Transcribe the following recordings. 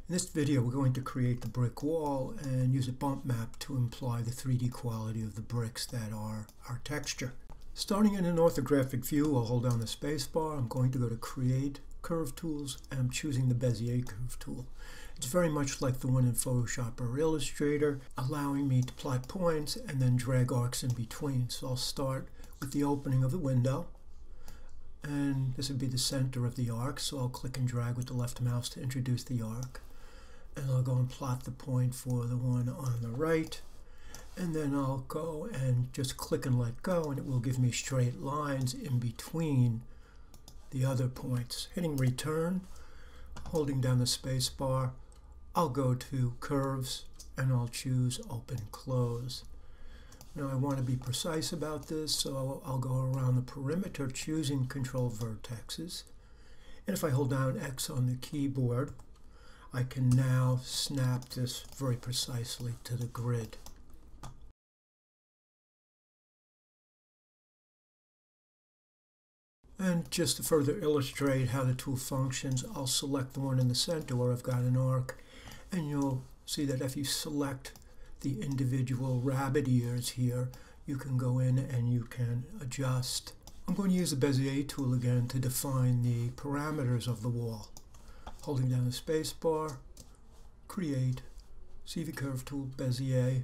In this video, we're going to create the brick wall and use a bump map to imply the 3D quality of the bricks that are our texture. Starting in an orthographic view, I'll hold down the space bar. I'm going to go to Create, Curve Tools, and I'm choosing the Bezier Curve tool. It's very much like the one in Photoshop or Illustrator, allowing me to plot points and then drag arcs in between. So I'll start with the opening of the window. And this would be the center of the arc, so I'll click and drag with the left mouse to introduce the arc. And I'll go and plot the point for the one on the right. And then I'll go and just click and let go, and it will give me straight lines in between the other points. Hitting return, holding down the space bar, I'll go to curves and I'll choose open close. Now I want to be precise about this, so I'll go around the perimeter choosing control vertexes. And if I hold down X on the keyboard, I can now snap this very precisely to the grid. And just to further illustrate how the tool functions, I'll select the one in the center where I've got an arc, and you'll see that if you select the individual rabbit ears here, you can go in and you can adjust. I'm going to use the Bezier tool again to define the parameters of the wall. Holding down the space bar, Create, CV Curve tool, Bezier,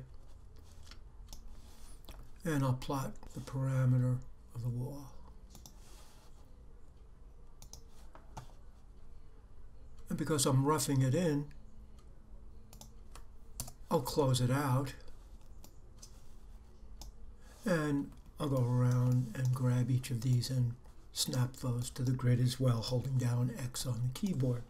and I'll plot the parameter of the wall. And because I'm roughing it in, I'll close it out, and I'll go around and grab each of these and snap those to the grid as well, holding down X on the keyboard.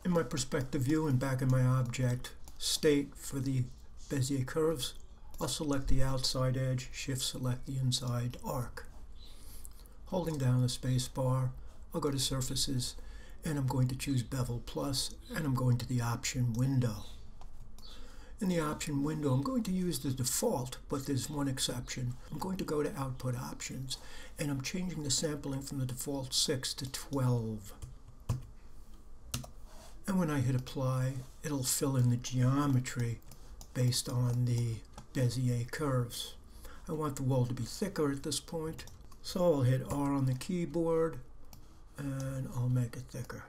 In my perspective view and back in my object state for the Bezier curves, I'll select the outside edge, shift select the inside arc. Holding down the space bar, I'll go to surfaces and I'm going to choose bevel plus, and I'm going to the option window. In the option window, I'm going to use the default, but there's one exception. I'm going to go to output options and I'm changing the sampling from the default 6 to 12. And when I hit apply, it'll fill in the geometry based on the Bezier curves. I want the wall to be thicker at this point, so I'll hit R on the keyboard and I'll make it thicker.